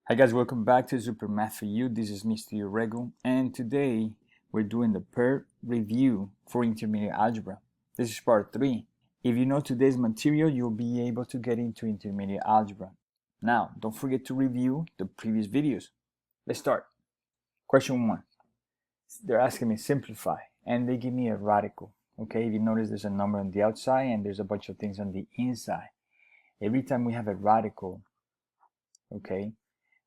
Hi guys, welcome back to Super Math for You. This is Mr. Urego, and today we're doing the PERT review for Intermediate Algebra. This is part 3. If you know today's material, you'll be able to get into Intermediate Algebra. Now, don't forget to review the previous videos. Let's start. Question 1. They're asking me simplify, and they give me a radical. Okay, if you notice there's a number on the outside and there's a bunch of things on the inside. Every time we have a radical, okay,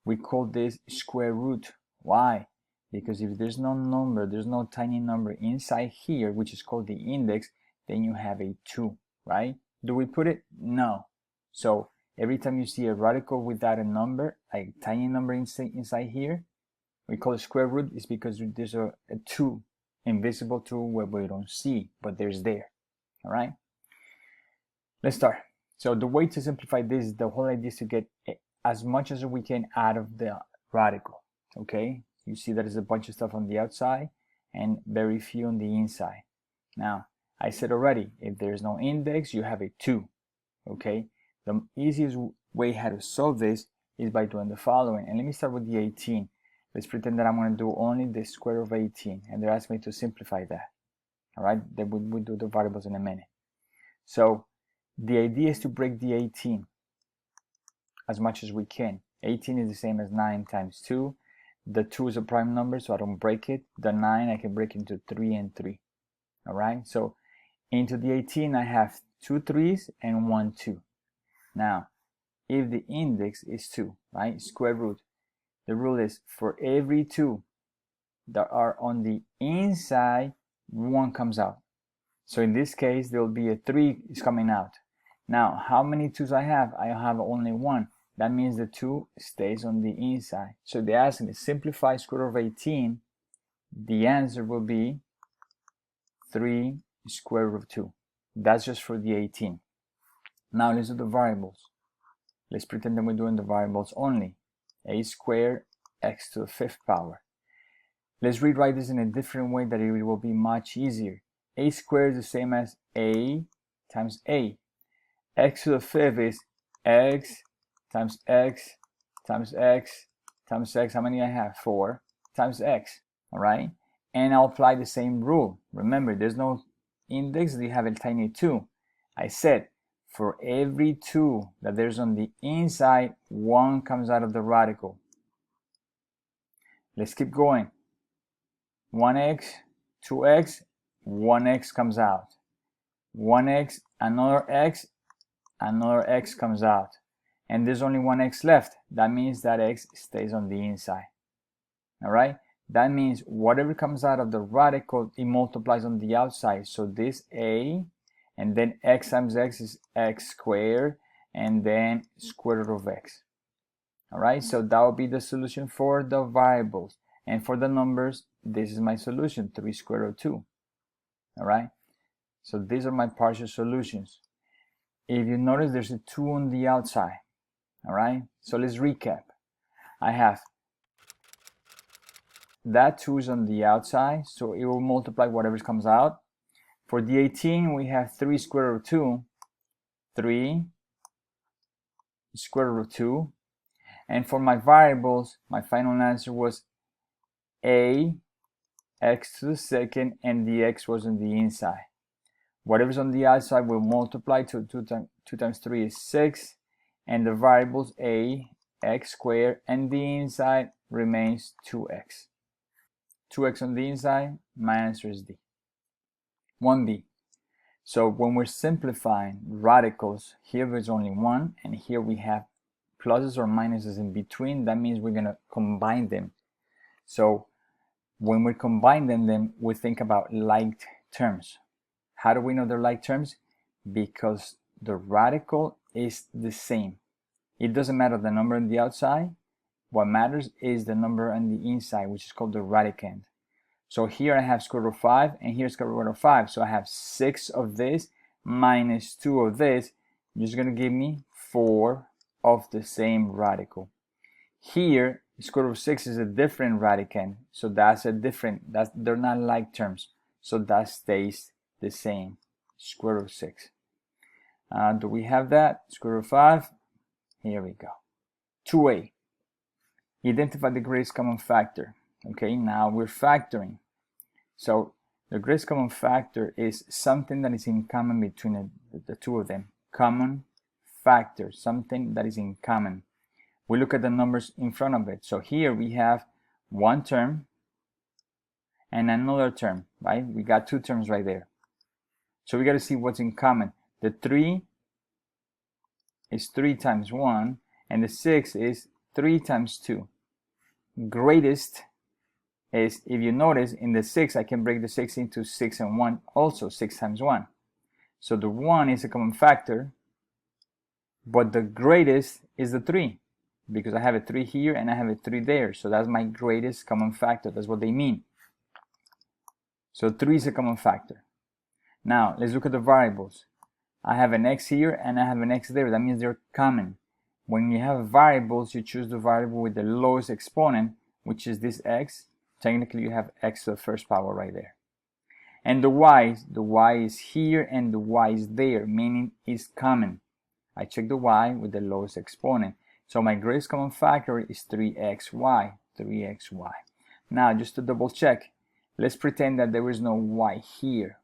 we call this square root. Why? Because if there's no number, there's no tiny number inside here, which is called the index, then you have a 2, right? Do we put it? No. So every time you see a radical without a number, a tiny number inside here, we call it square root, is because there's a 2, invisible 2, where we don't see, but there's there. All right? Let's start. So the way to simplify this, the whole idea is to get as much as we can out of the radical. Okay, you see that there's a bunch of stuff on the outside and very few on the inside. Now I said already, if there's no index, you have a 2. Okay, the easiest way how to solve this is by doing the following. And let me start with the 18. Let's pretend that I'm going to do only the square of 18, and they're asking me to simplify that. All right, then we'll do the variables in a minute. So the idea is to break the 18 as much as we can. 18 is the same as 9 times 2. The 2 is a prime number, so I don't break it. The 9 I can break into 3 and 3. All right, so into the 18 I have 2 3s and 1 2. Now, if the index is 2, right, square root, the rule is for every 2 that are on the inside, 1 comes out. So in this case, there will be a 3 is coming out. Now, how many 2's I have? I have only 1. That means the 2 stays on the inside. So they ask me to simplify square root of 18. The answer will be 3 square root of 2. That's just for the 18. Now let's do the variables. Let's pretend that we're doing the variables only. A squared x to the 5th power. Let's rewrite this in a different way that it will be much easier. A squared is the same as a times a. X to the 5th is x times x times x times x. How many I have? 4 times x. All right, and I'll apply the same rule. Remember, there's no index, you have a tiny 2. I said for every 2 that there's on the inside, 1 comes out of the radical. Let's keep going. 1x, 2x, 1x comes out. 1x, another x comes out. And there's only 1 x left. That means that x stays on the inside. All right, that means whatever comes out of the radical, it multiplies on the outside. So this a, and then x times x is x squared, and then square root of x. All right, so that will be the solution for the variables. And for the numbers, this is my solution, 3 square root of 2. All right, so these are my partial solutions. If you notice, there's a 2 on the outside. All right, so let's recap. I have that 2 is on the outside, so it will multiply whatever comes out. For the 18, we have 3 square root of 2, 3 square root of 2. And for my variables, my final answer was a x to the 2nd, and the x was on the inside. Whatever's on the outside will multiply to 2 times 3 is 6. And the variables a, x squared, and the inside remains 2x. 2x on the inside, my answer is D. 1b. So when we're simplifying radicals, here there's only 1, and here we have pluses or minuses in between. That means we're going to combine them. So when we combine them, then we think about like terms. How do we know they're like terms? Because the radical is the same. It doesn't matter the number on the outside. What matters is the number on the inside, which is called the radicand. So here I have square root of 5, and here's square root of 5. So I have 6 of this minus 2 of this, which is going to give me 4 of the same radical. Here, square root of 6 is a different radicand, so they're not like terms. So that stays the same, square root of 6. Do we have that? Square root of 5. Here we go. 2a. identify the greatest common factor. Okay, now we're factoring. So the greatest common factor is something that is in common between the two of them. Common factor, something that is in common. We look at the numbers in front of it. So here we have one term and another term, right? We got two terms right there. So we got to see what's in common. The 3 is 3 times 1, and the 6 is 3 times 2. Greatest is, if you notice, in the 6, I can break the 6 into 6 and 1, also 6 times 1. So the 1 is a common factor, but the greatest is the 3, because I have a 3 here and I have a 3 there. So that's my greatest common factor. That's what they mean. So 3 is a common factor. Now, let's look at the variables. I have an x here and I have an x there. That means they're common. When you have variables, you choose the variable with the lowest exponent, which is this x. Technically, you have x to the first power right there. And the y is here and the y is there, meaning it's common. I check the y with the lowest exponent. So my greatest common factor is 3xy, 3xy. Now, just to double check, let's pretend that there is no y here.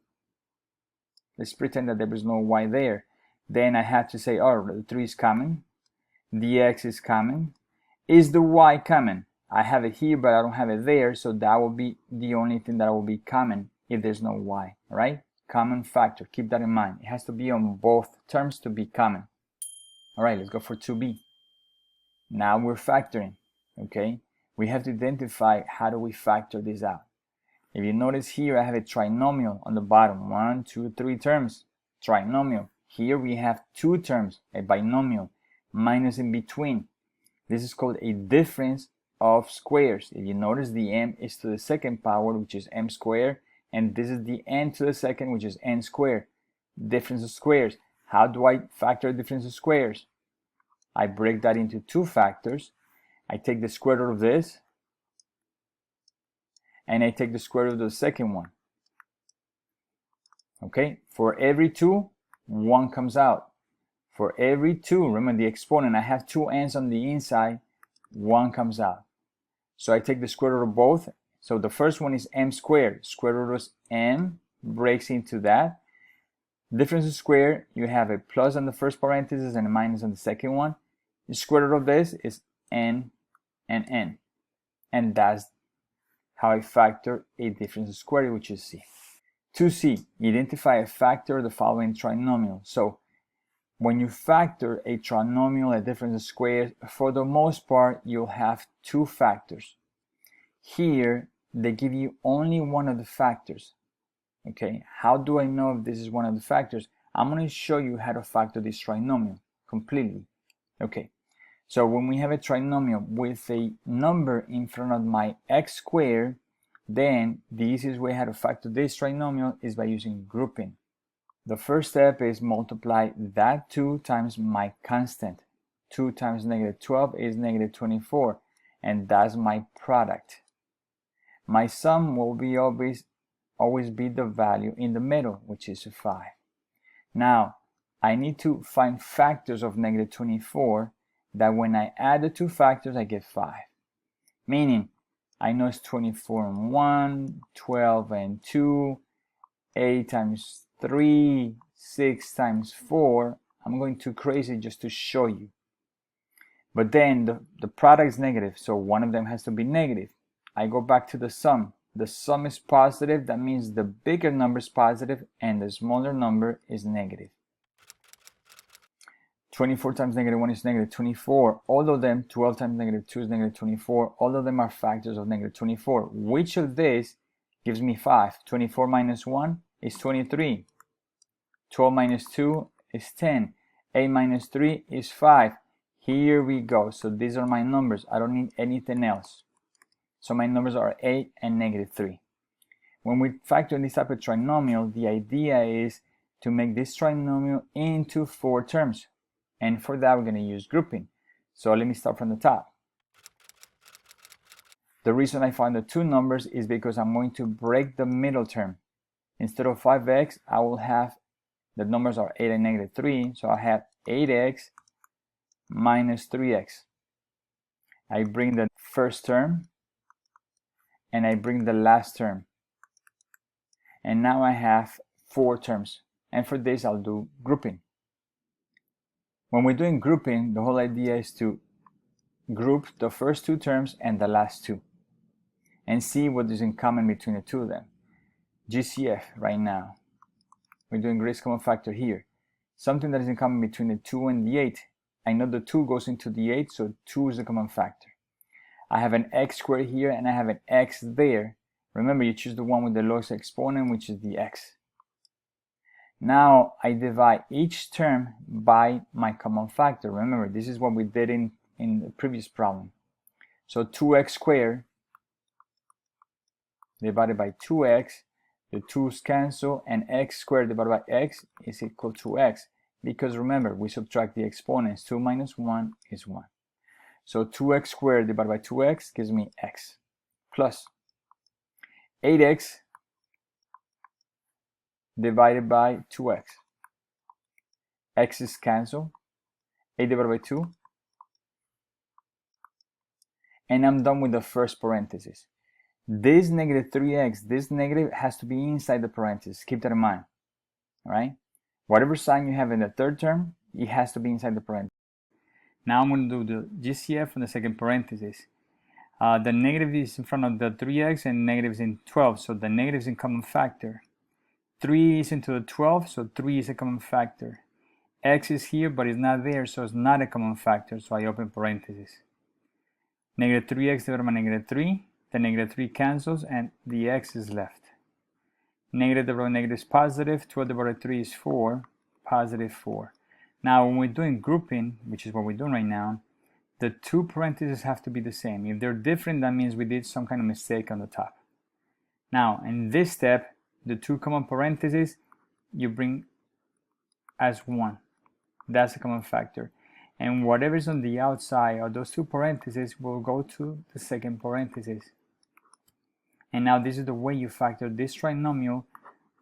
Let's pretend that there is no y there. Then I have to say, oh, the 3 is common. The x is common. Is the y common? I have it here, but I don't have it there, so that will be the only thing that will be common if there's no y, right? Common factor, keep that in mind. It has to be on both terms to be common. All right, let's go for 2b. Now we're factoring, okay? We have to identify how do we factor this out. If you notice here, I have a trinomial on the bottom. 1, 2, 3 terms. Trinomial. Here we have 2 terms, a binomial, minus in between. This is called a difference of squares. If you notice, the m is to the second power, which is m squared, and this is the n to the second, which is n squared. Difference of squares. How do I factor difference of squares? I break that into 2 factors. I take the square root of this, and I take the square root of the second one. Okay, for every 2, 1 comes out. For every 2, remember the exponent, I have 2 n's on the inside, 1 comes out. So I take the square root of both. So the first one is m squared. Square root of m breaks into that. Difference of square, you have a plus on the first parenthesis and a minus on the second one. The square root of this is n and n. And that's how I factor a difference of square, which is c. 2c, identify a factor of the following trinomial. So when you factor a trinomial, a difference of squares, for the most part, you'll have 2 factors. Here, they give you only one of the factors. Okay, how do I know if this is one of the factors? I'm going to show you how to factor this trinomial completely. Okay, so when we have a trinomial with a number in front of my x squared, then the easiest way how to factor this trinomial is by using grouping. The first step is multiply that 2 times my constant. 2 times negative 12 is negative 24, and that's my product. My sum will be always be the value in the middle, which is 5. Now, I need to find factors of negative 24 that when I add the 2 factors, I get 5. Meaning, I know it's 24 and 1, 12 and 2, 8 times 3, 6 times 4. I'm going too crazy just to show you. But then the product is negative, so one of them has to be negative. I go back to the sum. The sum is positive, that means the bigger number is positive and the smaller number is negative. 24 times negative 1 is negative 24. All of them, 12 times negative 2 is negative 24. All of them are factors of negative 24. Which of these gives me 5? 24 minus 1 is 23. 12 minus 2 is 10. 8 minus 3 is 5. Here we go. So these are my numbers. I don't need anything else. So my numbers are 8 and negative 3. When we factor this type of trinomial, the idea is to make this trinomial into 4 terms. And for that, we're going to use grouping. So let me start from the top. The reason I find the 2 numbers is because I'm going to break the middle term. Instead of 5x, I will have, the numbers are 8 and negative 3, so I have 8x minus 3x. I bring the first term and I bring the last term. And now I have 4 terms. And for this, I'll do grouping. When we're doing grouping, the whole idea is to group the first 2 terms and the last 2 and see what is in common between the 2 of them. GCF right now. We're doing greatest common factor here. Something that is in common between the 2 and the 8. I know the 2 goes into the 8, so 2 is a common factor. I have an x squared here and I have an x there. Remember, you choose the one with the lowest exponent, which is the x. Now I divide each term by my common factor. Remember, this is what we did in the previous problem. So 2x squared divided by 2x, the 2's cancel, and x squared divided by x is equal to x. Because remember, we subtract the exponents. 2 minus 1 is 1. So 2x squared divided by 2x gives me x, plus 8x divided by 2x. X is cancelled. 8 divided by 2. And I'm done with the first parenthesis. This negative 3x, this negative has to be inside the parenthesis. Keep that in mind. All right? Whatever sign you have in the third term, it has to be inside the parenthesis. Now I'm going to do the GCF on the second parenthesis. The negative is in front of the 3x and negative is in 12, so the negative is in common factor. 3 is into the 12, so 3 is a common factor. X is here, but it's not there, so it's not a common factor, so I open parentheses. Negative 3x divided by negative 3, the negative 3 cancels, and the x is left. Negative divided by negative is positive, 12 divided by 3 is 4, positive 4. Now when we're doing grouping, which is what we're doing right now, the 2 parentheses have to be the same. If they're different, that means we did some kind of mistake on the top. Now in this step, the 2 common parentheses you bring as 1. That's a common factor. And whatever is on the outside of those 2 parentheses will go to the second parenthesis. And now this is the way you factor this trinomial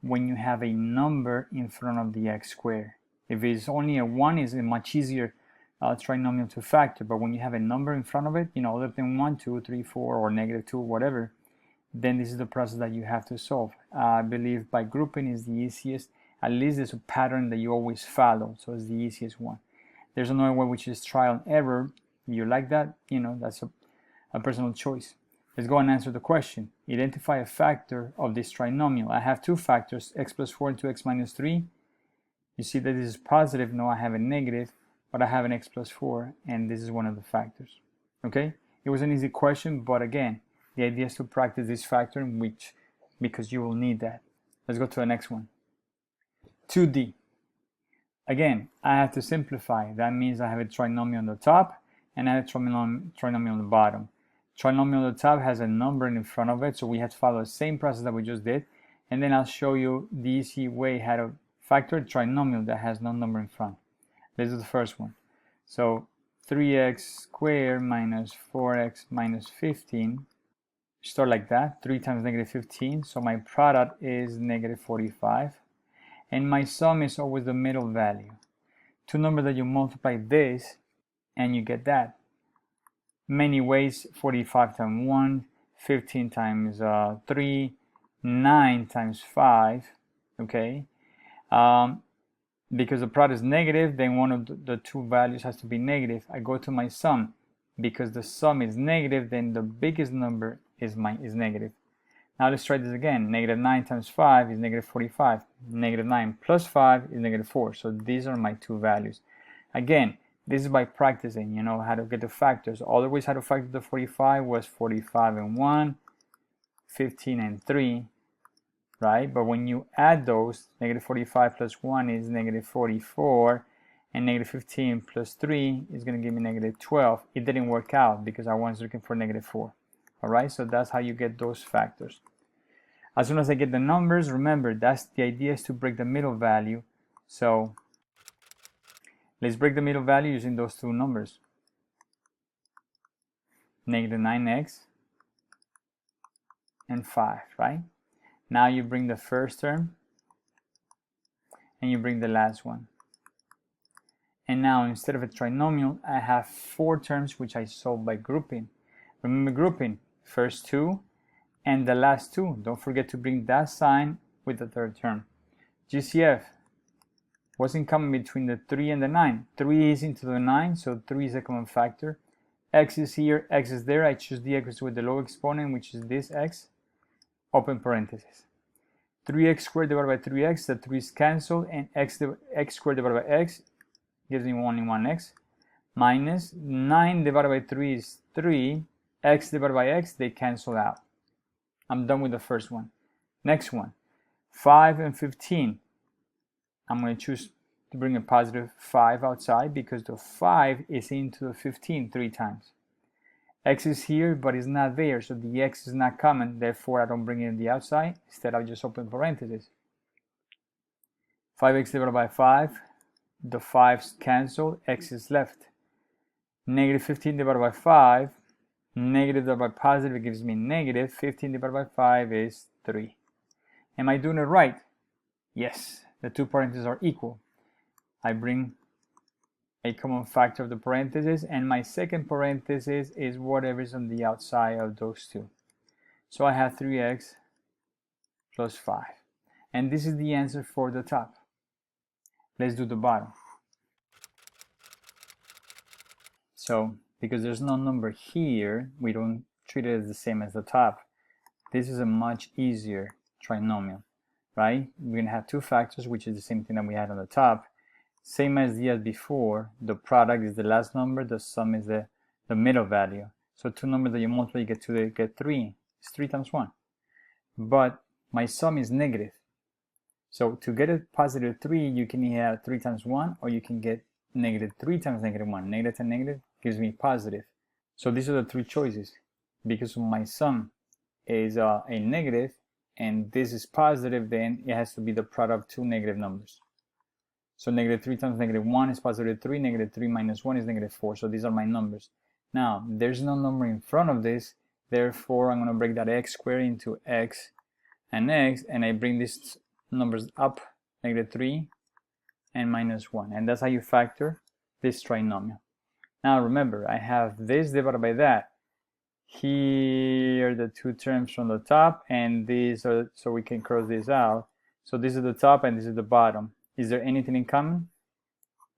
when you have a number in front of the x squared. If it's only a 1, it's a much easier trinomial to factor. But when you have a number in front of it, other than 1, 2, 3, 4, or negative 2, whatever, then this is the process that you have to solve. I believe by grouping is the easiest. At least there's a pattern that you always follow, so it's the easiest one. There's another way, which is trial and error. If you like that, that's a personal choice. Let's go and answer the question. Identify a factor of this trinomial. I have 2 factors, x plus 4 and 2x minus 3. You see that this is positive. No, I have a negative, but I have an x plus 4, and this is one of the factors. Okay? It was an easy question, but again, the idea is to practice this factor, because you will need that. Let's go to the next one. 2D. Again, I have to simplify. That means I have a trinomial on the top and I have a trinomial on the bottom. Trinomial on the top has a number in front of it, so we have to follow the same process that we just did. And then I'll show you the easy way how to factor a trinomial that has no number in front. This is the first one. So 3x squared minus 4x minus 15. Start like that. 3 times negative 15. So my product is negative 45. And my sum is always the middle value. 2 numbers that you multiply this and you get that. Many ways: 45 times 1, 15 times 3, 9 times 5. Okay? Because the product is negative, then one of the 2 values has to be negative. I go to my sum. Because the sum is negative, then the biggest number is negative. Now let's try this again. Negative 9 times 5 is negative 45. Negative 9 plus 5 is negative 4. So these are my 2 values. Again, this is by practicing, how to get the factors. Other ways how to factor the 45 was 45 and 1, 15 and 3, right? But when you add those, negative 45 plus 1 is negative 44, and negative 15 plus 3 is going to give me negative 12. It didn't work out because I was looking for negative 4. Alright, so that's how you get those factors. As soon as I get the numbers, remember, that's the idea, is to break the middle value. So let's break the middle value using those 2 numbers. Negative 9x and 5, right? Now you bring the first term and you bring the last one. And now instead of a trinomial, I have 4 terms which I solve by grouping. Remember grouping, first 2 and the last 2. Don't forget to bring that sign with the third term. GCF, what's in common between the 3 and the 9? 3 is into the 9, so 3 is a common factor. X is here, X is there. I choose the x with the low exponent, which is this x, open parentheses. 3x squared divided by 3x, the 3 is cancelled, and x squared divided by x gives me only 1x, minus 9 divided by 3 is 3, x divided by x, they cancel out. I'm done with the first one. Next one, 5 and 15. I'm going to choose to bring a positive 5 outside because the 5 is into the 15 3 times. X is here, but it's not there, so the x is not common, therefore I don't bring it in the outside. Instead, I just open parentheses. 5x divided by 5, the 5's cancel, x is left. Negative 15 divided by 5, negative divided by positive gives me negative. 15 divided by 5 is 3. Am I doing it right? Yes, the 2 parentheses are equal. I bring a common factor of the parentheses, and my second parenthesis is whatever is on the outside of those 2. So I have 3x plus 5. And this is the answer for the top. Let's do the bottom. So, because there's no number here, we don't treat it as the same as the top. This is a much easier trinomial, right? We're going to have 2 factors, which is the same thing that we had on the top. Same as before, the product is the last number, the sum is the middle value. So 2 numbers that you multiply, you get 3. It's 3 times 1. But my sum is negative. So to get a positive 3, you can either have 3 times 1, or you can get negative 3 times negative 1. Negative times negative gives me positive. So these are the 3 choices. Because my sum is a negative, and this is positive, then it has to be the product of 2 negative numbers. So negative 3 times negative 1 is positive 3, negative 3 minus 1 is negative 4. So these are my numbers. Now, there's no number in front of this, therefore I'm going to break that x squared into x and x, and I bring these numbers up, negative 3 and minus 1. And that's how you factor this trinomial. Now remember, I have this divided by that. Here are the 2 terms from the top, and these are, so we can cross this out. So this is the top and this is the bottom. Is there anything in common?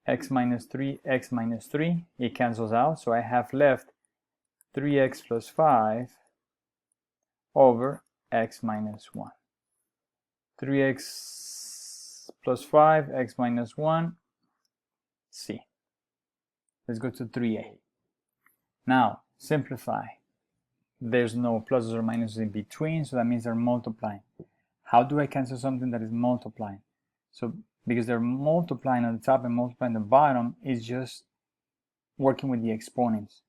X minus 3, x minus 3. It cancels out, so I have left 3x plus 5 over x minus 1. 3x plus 5, x minus 1, C. Let's go to 3a. Now, simplify. There's no pluses or minuses in between, so that means they're multiplying. How do I cancel something that is multiplying? So, because they're multiplying on the top and multiplying on the bottom, is just working with the exponents.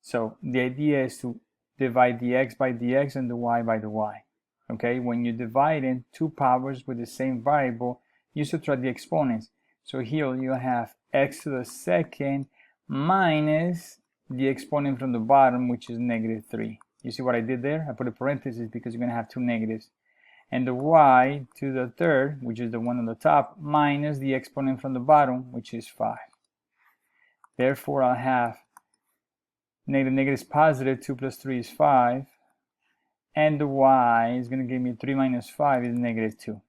So the idea is to divide the x by the x and the y by the y. Okay, when you divide in 2 powers with the same variable, you subtract the exponents. So here you have x to the second minus the exponent from the bottom, which is negative 3. You see what I did there? I put a parenthesis because you're going to have 2 negatives. And the y to the third, which is the one on the top, minus the exponent from the bottom, which is 5. Therefore, I'll have negative is positive, 2 plus 3 is 5. And the y is going to give me 3 minus 5 is negative 2.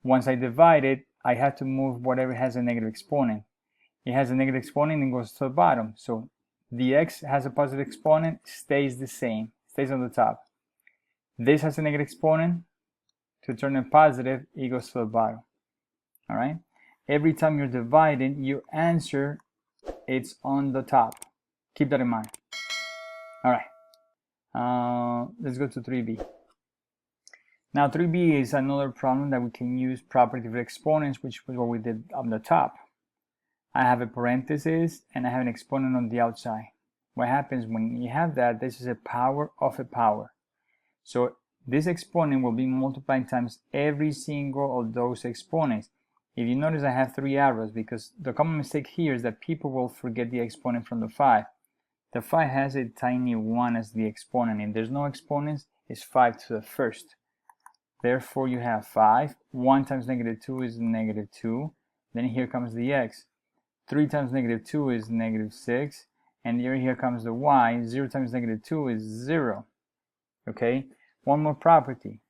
Once I divide it, I have to move whatever has a negative exponent. It has a negative exponent and goes to the bottom. So the x has a positive exponent, stays the same, stays on the top. This has a negative exponent. To turn it positive, it goes to the bottom. All right? Every time you're dividing, your answer, it's on the top. Keep that in mind. All right. Let's go to 3b. Now 3b is another problem that we can use property of exponents, which was what we did on the top. I have a parenthesis and I have an exponent on the outside. What happens when you have that, this is a power of a power. So this exponent will be multiplied times every single of those exponents. If you notice, I have 3 arrows because the common mistake here is that people will forget the exponent from the 5. The 5 has a tiny 1 as the exponent, and there's no exponents, it's 5 to the first. Therefore, you have 5. 1 times negative 2 is negative 2. Then here comes the x. 3 times negative 2 is negative 6. And here comes the y. 0 times negative 2 is 0. Okay? One more property.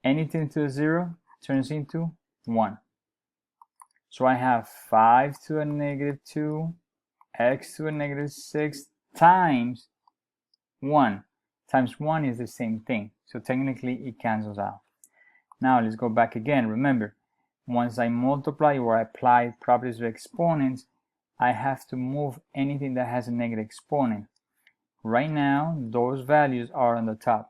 Anything to a 0 turns into 1. So I have 5 to a negative 2, x to a negative 6 times 1. Times 1 is the same thing. So technically it cancels out. Now let's go back again. Remember, once I multiply or apply properties of exponents, I have to move anything that has a negative exponent. Right now, those values are on the top.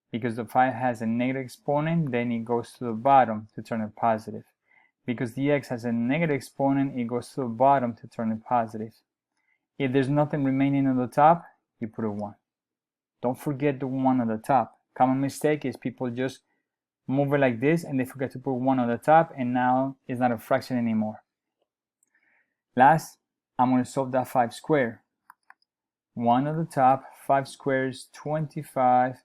Because the 5 has a negative exponent, then it goes to the bottom to turn it positive. Because the x has a negative exponent, it goes to the bottom to turn it positive. If there's nothing remaining on the top, you put a 1. Don't forget the 1 on the top. Common mistake is people just move it like this and they forget to put 1 on the top, and now it's not a fraction anymore. Last, I'm going to solve that 5 squared. 1 on the top, 5 squared is 25,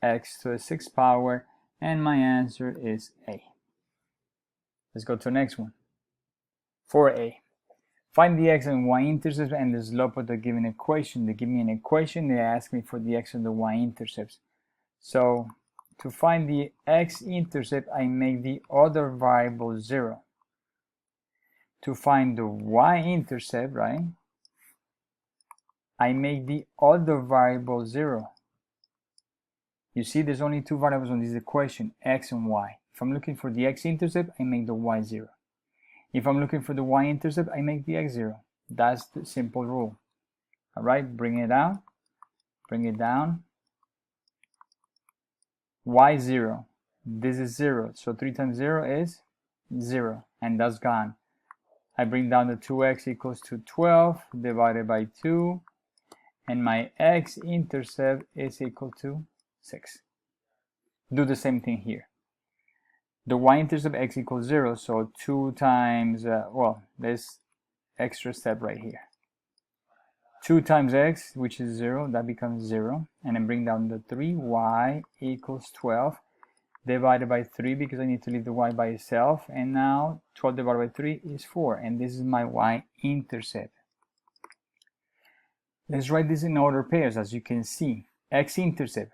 x to the 6th power, and my answer is A. Let's go to the next one. 4a. Find the x and y intercepts and the slope of the given equation. They give me an equation, they ask me for the x and the y intercepts. So to find the x-intercept, I make the other variable 0. To find the y-intercept, right, I make the other variable 0. You see, there's only two variables on this equation, x and y. If I'm looking for the x-intercept, I make the y 0. If I'm looking for the y-intercept, I make the x 0. That's the simple rule. All right, bring it down. Bring it down. Y 0. This is 0. So 3 times 0 is 0. And that's gone. I bring down the 2x equals to 12 divided by 2. And my x-intercept is equal to 6. Do the same thing here. The y-intercept x equals 0, so 2 times, well, this extra step right here. 2 times x, which is 0, that becomes 0. And then bring down the 3, y equals 12 divided by 3 because I need to leave the y by itself. And now 12 divided by 3 is 4, and this is my y-intercept. Let's write this in order pairs, as you can see. X-intercept,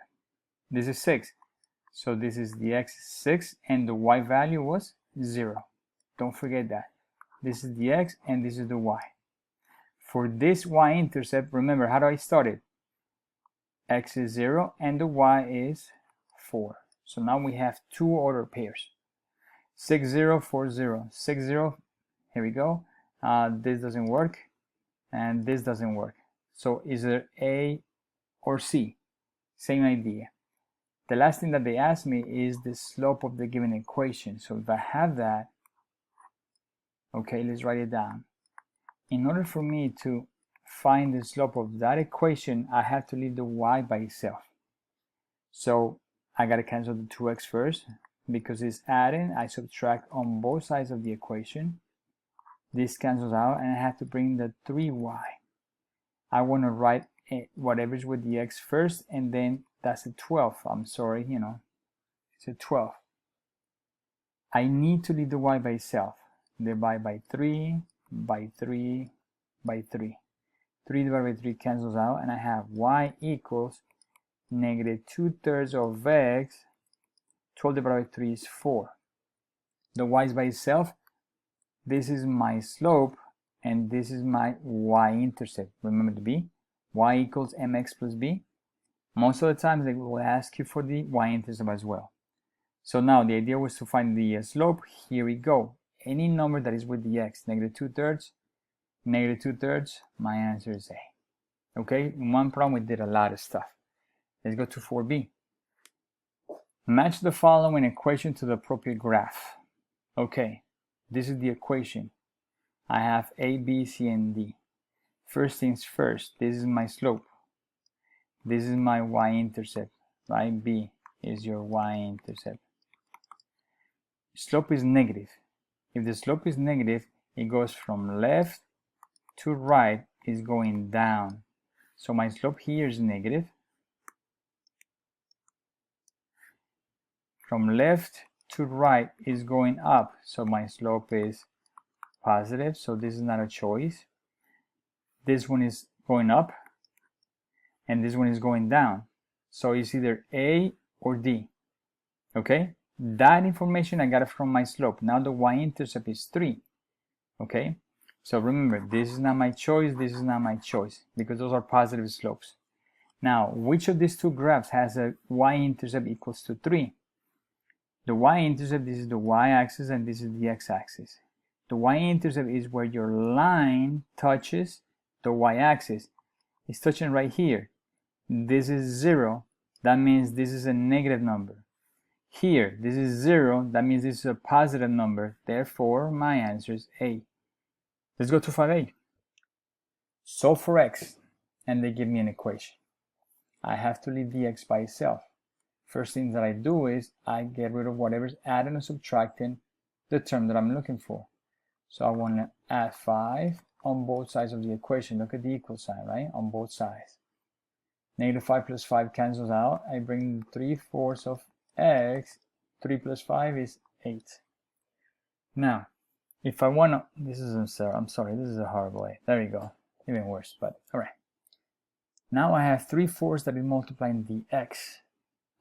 this is 6. So this is the x6 and the y value was 0. Don't forget that. This is the x and this is the y. For this y-intercept, remember, how do I start it? X is 0 and the y is 4. So now we have two order pairs. 6, 0, 4, 0. 6, 0, here we go. This doesn't work and this doesn't work. So is there A or C? Same idea. The last thing that they ask me is the slope of the given equation. So if I have that, okay, let's write it down. In order for me to find the slope of that equation, I have to leave the y by itself. So I got to cancel the 2x first because it's adding. I subtract on both sides of the equation. This cancels out and I have to bring the 3y. I want to write whatever's with the x first, and then that's a 12. I'm sorry, you know, it's a 12. I need to leave the y by itself. Divide by 3, by 3, by 3. 3 divided by 3 cancels out, and I have y equals negative 2/3 of x. 12 divided by 3 is 4. The y is by itself. This is my slope, and this is my y-intercept. Remember the b? Y equals mx plus b. Most of the times they will ask you for the y-intercept as well. So now the idea was to find the slope. Here we go. Any number that is with the x, negative 2/3, negative 2/3, my answer is A. Okay, in one problem we did a lot of stuff. Let's go to 4b. Match the following equation to the appropriate graph. Okay, this is the equation. I have A, B, C, and D. First things first, this is my slope. This is my y-intercept, right? B is your y-intercept. Slope is negative. If the slope is negative, it goes from left to right, is going down. So my slope here is negative. From left to right is going up, so my slope is positive, so this is not a choice. This one is going up, and this one is going down. So it's either A or D. Okay? That information I got it from my slope. Now the y-intercept is 3. Okay? So remember, this is not my choice, this is not my choice, because those are positive slopes. Now, which of these two graphs has a y-intercept equals to 3? The y-intercept, this is the y-axis and this is the x-axis. The y-intercept is where your line touches the y-axis. It's touching right here. This is 0. That means this is a negative number. Here, this is 0. That means this is a positive number. Therefore, my answer is A. Let's go to 5A. Solve for x, and they give me an equation. I have to leave the x by itself. First thing that I do is I get rid of whatever's adding and subtracting the term that I'm looking for. So I want to add 5 on both sides of the equation. Look at the equal sign, right? On both sides. Negative 5 plus 5 cancels out. I bring 3/4 of x. 3 plus 5 is 8. Now, if I want to, I'm sorry, this is a horrible way. There we go. Even worse, but all right. Now I have 3/4 that is multiplying the x.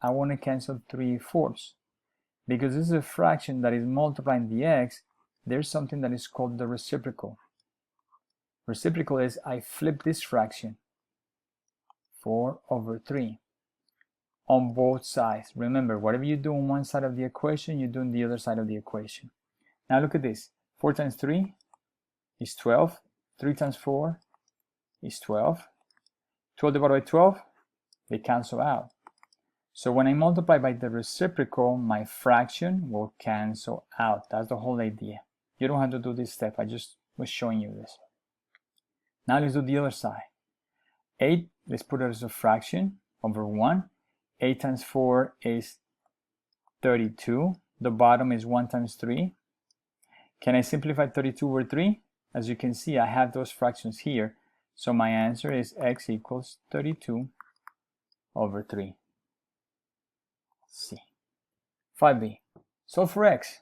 I want to cancel 3/4. Because this is a fraction that is multiplying the x, there's something that is called the reciprocal. Reciprocal is I flip this fraction, 4/3, on both sides. Remember, whatever you do on one side of the equation, you do on the other side of the equation. Now look at this. 4 times 3 is 12. 3 times 4 is 12. 12 divided by 12, they cancel out. So when I multiply by the reciprocal, my fraction will cancel out. That's the whole idea. You don't have to do this step. I just was showing you this. Now let's do the other side. 8, let's put it as a fraction over 1. 8 times 4 is 32. The bottom is 1 times 3. Can I simplify 32 over 3? As you can see, I have those fractions here. So my answer is x equals 32/3. C. 5B. Solve for x.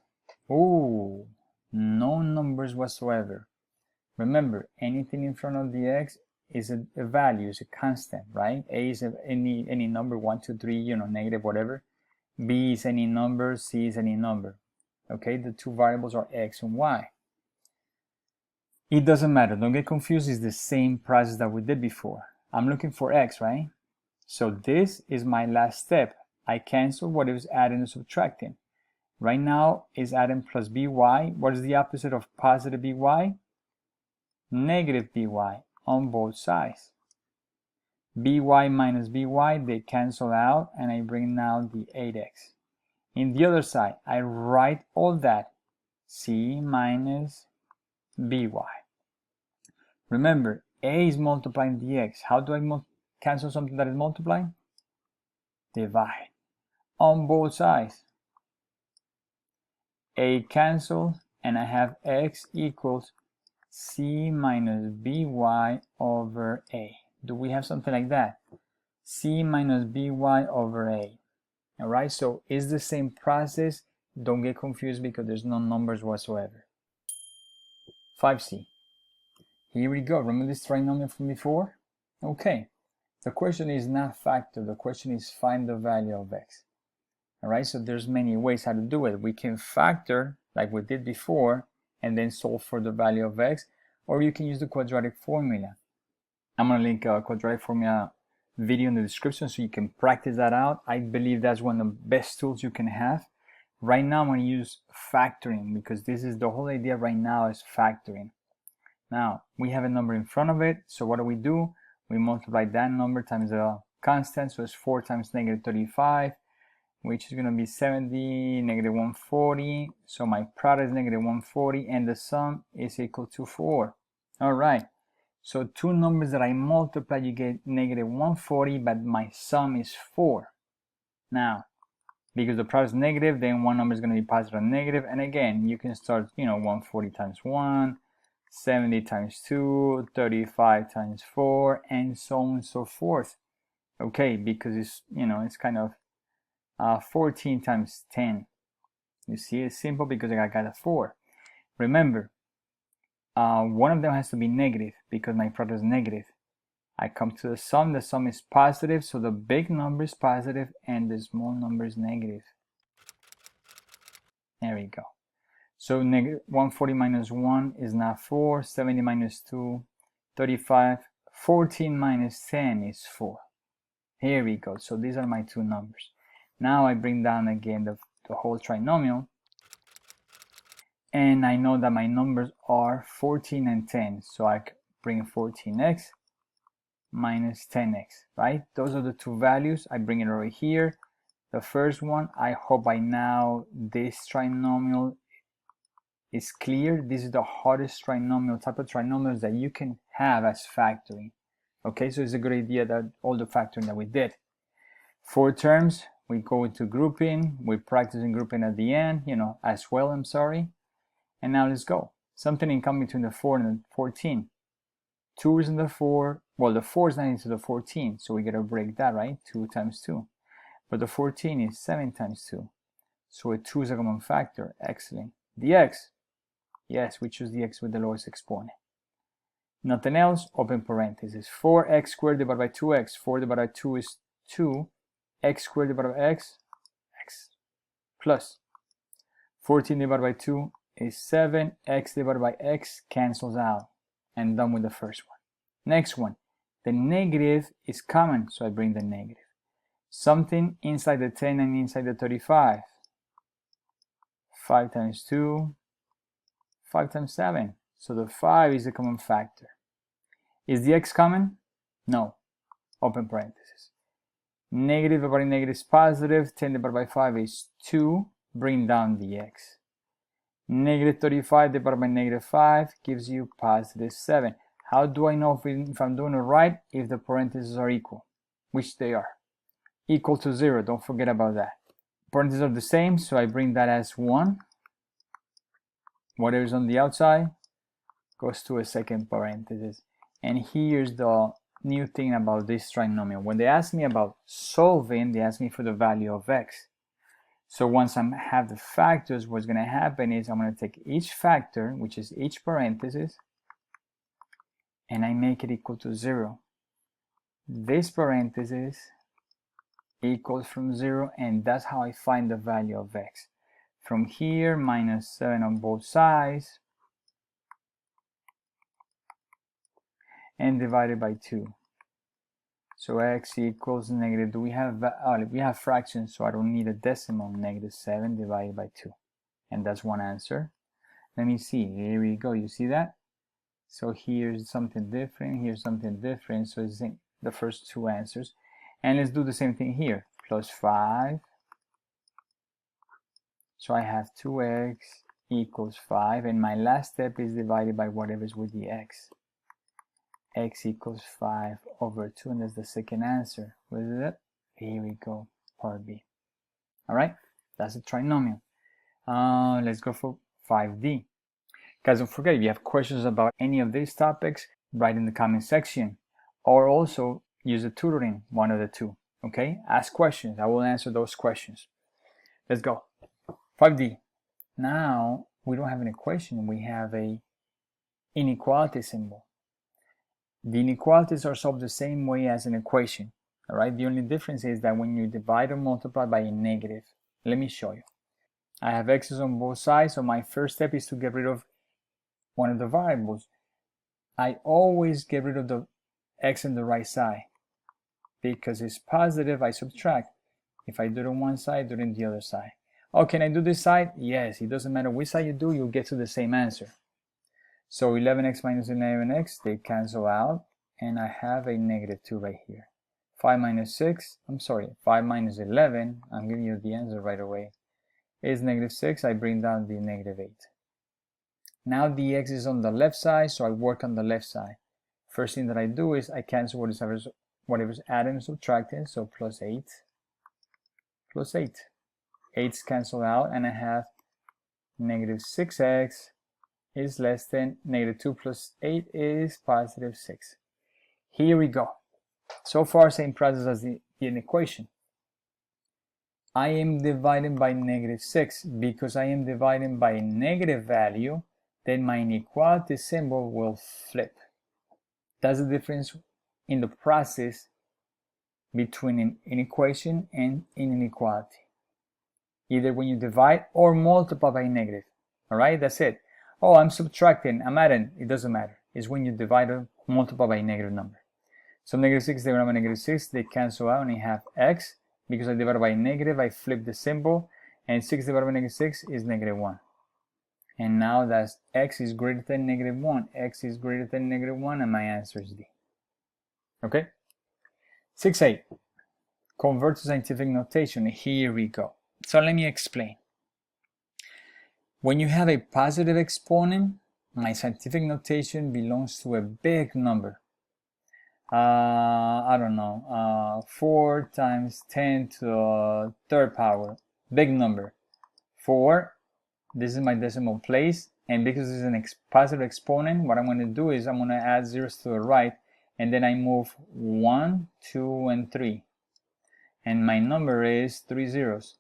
Ooh, no numbers whatsoever. Remember, anything in front of the x is a value, is a constant, right? A is any number, 1, 2, 3, negative, whatever. B is any number, C is any number. Okay, the two variables are x and y. It doesn't matter, don't get confused, it's the same process that we did before. I'm looking for x, right? So this is my last step. I cancel what is adding and subtracting. Right now is adding plus by. What is the opposite of positive by? Negative by on both sides. By minus by, they cancel out, and I bring now the 8x. In the other side, I write all that, c minus by. Remember, a is multiplying the x. How do I cancel something that is multiplying? Divide. On both sides. A cancels, and I have x equals c minus by over a. Do we have something like that? C minus by over a. Alright, so it's the same process. Don't get confused because there's no numbers whatsoever. 5c. Here we go. Remember this trinomial from before? Okay. The question is not factor. The question is find the value of x. Alright, so there's many ways how to do it. We can factor like we did before and then solve for the value of x, or you can use the quadratic formula. I'm going to link a quadratic formula video in the description so you can practice that out. I believe that's one of the best tools you can have. Right now I'm going to use factoring because this is the whole idea right now is factoring. Now we have a number in front of it, so what do? We multiply that number times the constant, so it's 4 times negative 35, which is going to be 70, negative 140. So my product is negative 140 and the sum is equal to 4. Alright, so two numbers that I multiply, you get negative 140, but my sum is 4. Now, because the product is negative, then one number is going to be positive and negative. And again, you can start, 140 times 1, 70 times 2, 35 times 4, and so on and so forth. Okay, because it's, it's kind of 14 times 10. You see, it's simple because I got a 4. Remember, one of them has to be negative because my product is negative. I come to the sum is positive, so the big number is positive and the small number is negative. There we go. So negative 140 minus 1 is now 4, 70 minus 2, 35, 14 minus 10 is 4. Here we go. So these are my two numbers. Now I bring down again the whole trinomial, and I know that my numbers are 14 and 10. So I bring 14x minus 10x, right? Those are the two values. I bring it over here. The first one, I hope by now this trinomial is clear. This is the hardest trinomial, type of trinomials that you can have as factoring. Okay, so it's a good idea that all the factoring that we did. 4 terms, we go into grouping. We're practicing grouping at the end, as well, I'm sorry. And now let's go. Something in common between the 4 and the 14. 2 is in the 4. Well, the 4 is not into the 14, so we got to break that, right? 2 times 2. But the 14 is 7 times 2. So a 2 is a common factor. Excellent. The x. Yes, we choose the x with the lowest exponent. Nothing else, open parenthesis. 4x squared divided by 2x. 4 divided by 2 is 2. X squared divided by x, x. Plus 14 divided by 2 is 7. X divided by x cancels out. And done with the first one. Next one. The negative is common, so I bring the negative. Something inside the 10 and inside the 35. 5 times 2, 5 times 7. So the 5 is a common factor. Is the x common? No. Open parenthesis. Negative divided by negative is positive. 10 divided by 5 is 2. Bring down the x. Negative 35 divided by negative 5 gives you positive 7. How do I know if I'm doing it right? If the parentheses are equal, which they are. Equal to 0, don't forget about that. Parentheses are the same, so I bring that as 1. Whatever's on the outside goes to a second parenthesis. And here's the new thing about this trinomial. When they ask me about solving, they ask me for the value of x. So once I have the factors, what's going to happen is I'm going to take each factor, which is each parenthesis, and I make it equal to 0. This parenthesis equals from 0, and that's how I find the value of x. From here, minus 7 on both sides, and divided by 2. So x equals negative, we have fractions, so I don't need a decimal, negative 7 divided by 2. And that's one answer. Let me see, here we go, you see that? So here's something different, here's something different, so it's the first two answers. And let's do the same thing here, plus 5. So I have 2x equals 5, and my last step is divided by whatever's with the x. X equals 5 over 2, and that's the second answer. What is it? Here we go, part B. Alright, that's a trinomial. Let's go for 5D. Guys, don't forget, if you have questions about any of these topics, write in the comment section. Or also use the tutoring, one of the two. Okay, ask questions, I will answer those questions. Let's go. 5D. Now, we don't have an equation, we have a inequality symbol. The inequalities are solved the same way as an equation. Alright, the only difference is that when you divide or multiply by a negative. Let me show you. I have x's on both sides, so my first step is to get rid of one of the variables. I always get rid of the x on the right side. Because it's positive, I subtract. If I do it on one side, do it on the other side. Oh, can I do this side? Yes, it doesn't matter which side you do, you'll get to the same answer. So 11x minus 11x, they cancel out, and I have a negative 2 right here. 5 minus 11, I'm giving you the answer right away, is negative 6. I bring down the negative 8. Now the x is on the left side, so I work on the left side. First thing that I do is I cancel whatever's added and subtracted, so plus 8, plus 8. 8's cancel out, and I have negative 6x is less than negative 2 plus 8 is positive 6. Here we go. So far, same process as the equation. I am dividing by negative 6 because I am dividing by a negative value. then my inequality symbol will flip. That's the difference in the process between an equation and an inequality. Either when you divide or multiply by negative. Alright, that's it. Oh, I'm subtracting, I'm adding, it doesn't matter. It's when you divide or multiply by a negative number. So negative 6 divided by negative 6, they cancel out and I have x. Because I divided by negative, I flip the symbol, and 6 divided by negative 6 is negative 1. And now that's x is greater than negative 1. X is greater than negative 1, and my answer is D. Okay? 6a. Convert to scientific notation. Here we go. So let me explain. When you have a positive exponent, my scientific notation belongs to a big number. I don't know, 4 times 10 to the third power, big number. 4, this is my decimal place, and because this is an positive exponent, what I'm going to do is I'm going to add zeros to the right, and then I move 1, 2, and 3. And my number is 3 zeros.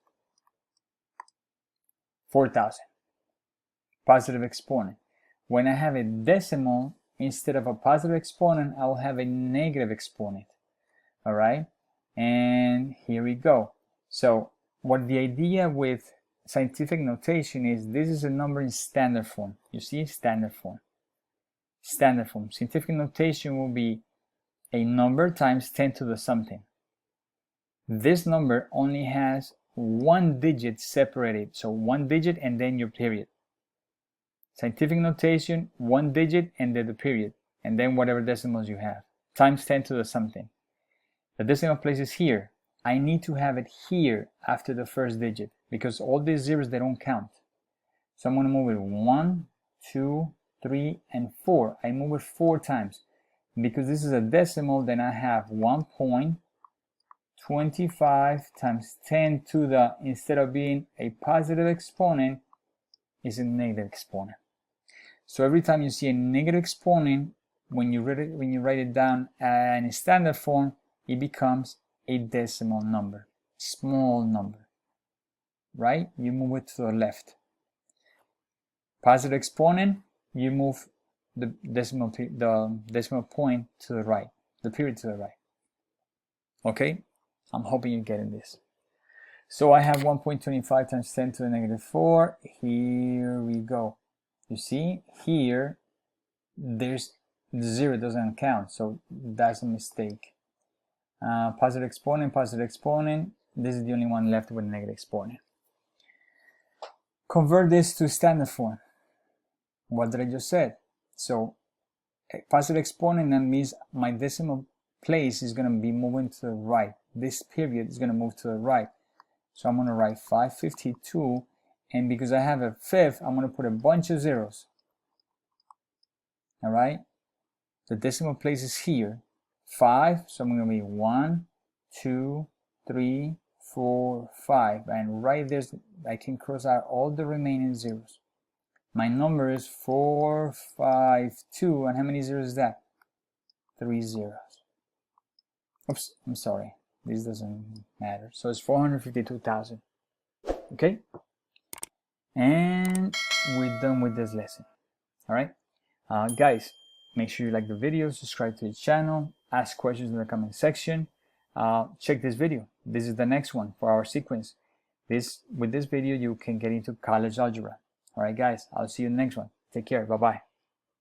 4,000. Positive exponent. When I have a decimal, instead of a positive exponent, I will have a negative exponent. Alright? And here we go. So, what the idea with scientific notation is, this is a number in standard form. You see? Standard form. Standard form. Scientific notation will be a number times 10 to the something. This number only has one digit separated. So, one digit and then your period. Scientific notation, one digit and then the period, and then whatever decimals you have, times 10 to the something. The decimal place is here. I need to have it here after the first digit, because all these zeros, they don't count. So I'm going to move it 1, 2, 3, and 4. I move it 4 times. Because this is a decimal, then I have 1.25 times 10 to the, instead of being a positive exponent, is a negative exponent. So every time you see a negative exponent, when you write it down in a standard form, it becomes a decimal number, small number, right? You move it to the left. Positive exponent, you move the decimal point to the right, the period to the right. Okay, I'm hoping you're getting this. So I have 1.25 times 10 to the negative 4. Here we go. You see, here, there's 0 doesn't count, so that's a mistake. Positive exponent, positive exponent. This is the only one left with a negative exponent. Convert this to standard form. What did I just say? So, a positive exponent, that means my decimal place is going to be moving to the right. This period is going to move to the right. So I'm going to write 552, and because I have a fifth, I'm going to put a bunch of zeros. Alright? The decimal place is here. 5, so I'm going to be 1, 2, 3, 4, 5. And right there, I can cross out all the remaining zeros. My number is 452, and how many zeros is that? 3 zeros. Oops, I'm sorry. This doesn't matter. So it's 452,000. Okay? And we're done with this lesson. Alright? Guys, make sure you like the video, subscribe to the channel, ask questions in the comment section. Check this video. This is the next one for our sequence. With this video, you can get into college algebra. Alright guys, I'll see you in the next one. Take care. Bye-bye.